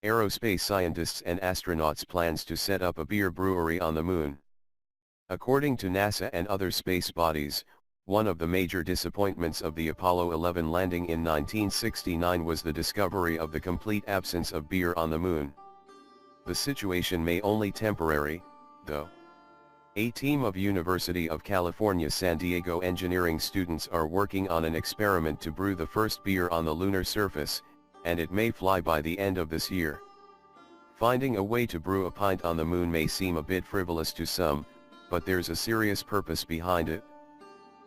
Aerospace scientists and astronauts plans to set up a beer brewery on the moon. According to NASA and other space bodies, one of the major disappointments of the Apollo 11 landing in 1969 was the discovery of the complete absence of beer on the moon. The situation may only temporary, though. A team of University of California San Diego engineering students are working on an experiment to brew the first beer on the lunar surface, and it may fly by the end of this year. Finding a way to brew a pint on the moon may seem a bit frivolous to some, but there's a serious purpose behind it.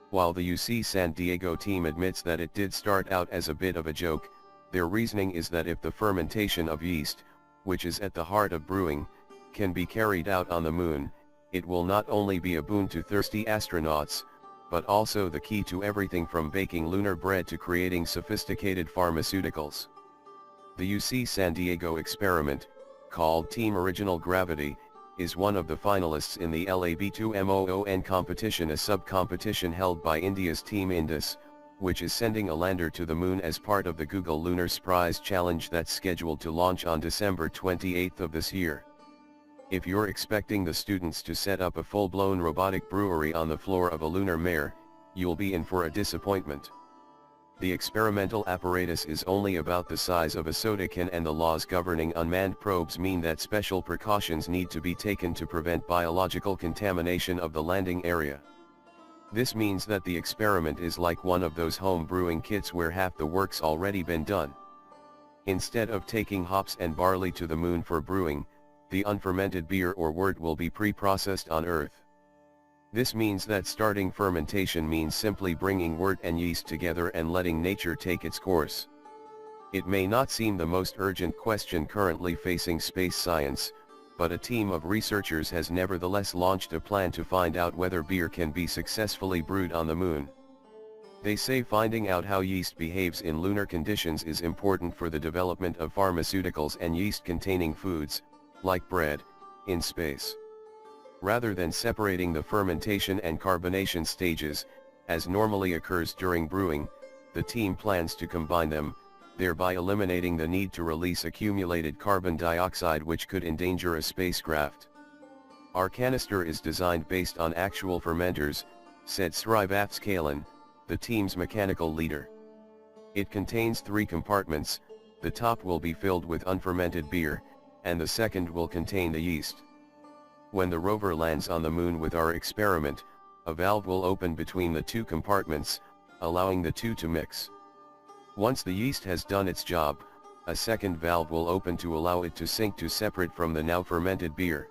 While the UC San Diego team admits that it did start out as a bit of a joke, their reasoning is that if the fermentation of yeast, which is at the heart of brewing, can be carried out on the moon, it will not only be a boon to thirsty astronauts, but also the key to everything from baking lunar bread to creating sophisticated pharmaceuticals. The UC San Diego experiment, called Team Original Gravity, is one of the finalists in the LAB-2MOON competition, a sub-competition held by India's Team Indus, which is sending a lander to the moon as part of the Google Lunar Surprise Challenge that's scheduled to launch on December 28 of this year. If you're expecting the students to set up a full-blown robotic brewery on the floor of a lunar mare, you'll be in for a disappointment. The experimental apparatus is only about the size of a soda can, and the laws governing unmanned probes mean that special precautions need to be taken to prevent biological contamination of the landing area. This means that the experiment is like one of those home brewing kits where half the work's already been done. Instead of taking hops and barley to the moon for brewing, the unfermented beer or wort will be pre-processed on Earth. This means that starting fermentation means simply bringing wort and yeast together and letting nature take its course. It may not seem the most urgent question currently facing space science, but a team of researchers has nevertheless launched a plan to find out whether beer can be successfully brewed on the moon. They say finding out how yeast behaves in lunar conditions is important for the development of pharmaceuticals and yeast-containing foods, like bread, in space. Rather than separating the fermentation and carbonation stages, as normally occurs during brewing, the team plans to combine them, thereby eliminating the need to release accumulated carbon dioxide which could endanger a spacecraft. Our canister is designed based on actual fermenters, said Srivatskalan, the team's mechanical leader. It contains 3 compartments, the top will be filled with unfermented beer, and the second will contain the yeast. When the rover lands on the moon with our experiment, a valve will open between the 2 compartments, allowing the 2 to mix. Once the yeast has done its job, a second valve will open to allow it to sink to separate from the now fermented beer.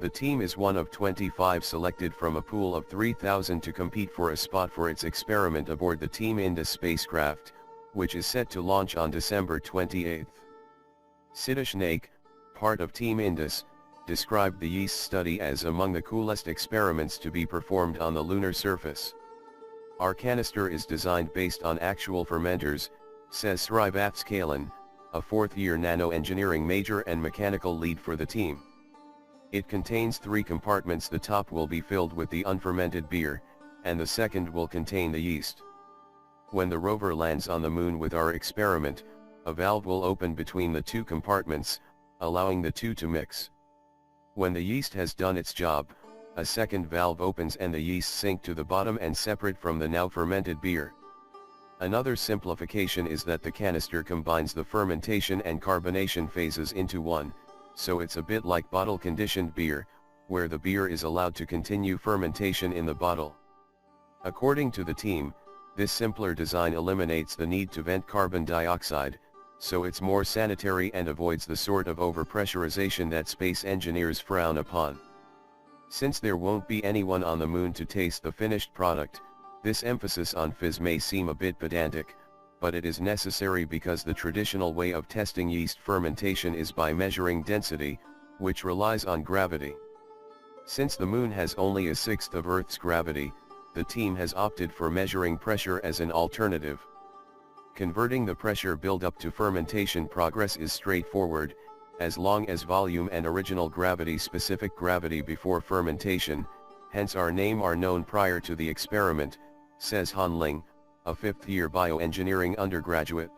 The team is one of 25 selected from a pool of 3,000 to compete for a spot for its experiment aboard the Team Indus spacecraft, which is set to launch on December 28. Siddesh Naik, part of Team Indus, described the yeast study as among the coolest experiments to be performed on the lunar surface. Our canister is designed based on actual fermenters, says Srivatskalan, a 4th-year nano-engineering major and mechanical lead for the team. It contains 3 compartments. The top will be filled with the unfermented beer, and the second will contain the yeast. When the rover lands on the moon with our experiment, a valve will open between the 2 compartments, allowing the 2 to mix. When the yeast has done its job, a second valve opens and the yeast sink to the bottom and separate from the now fermented beer. Another simplification is that the canister combines the fermentation and carbonation phases into one, so it's a bit like bottle-conditioned beer, where the beer is allowed to continue fermentation in the bottle. According to the team, this simpler design eliminates the need to vent carbon dioxide, so it's more sanitary and avoids the sort of overpressurization that space engineers frown upon. Since there won't be anyone on the moon to taste the finished product, this emphasis on fizz may seem a bit pedantic, but it is necessary because the traditional way of testing yeast fermentation is by measuring density, which relies on gravity. Since the moon has only a sixth of Earth's gravity, the team has opted for measuring pressure as an alternative. Converting the pressure buildup to fermentation progress is straightforward, as long as volume and original gravity, specific gravity before fermentation, hence our name, are known prior to the experiment, says Han Ling, a 5th-year bioengineering undergraduate.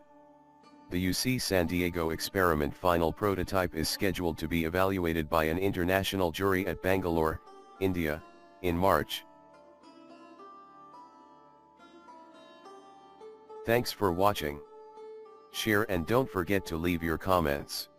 The UC San Diego experiment final prototype is scheduled to be evaluated by an international jury at Bangalore, India, in March. Thanks for watching. Share and don't forget to leave your comments.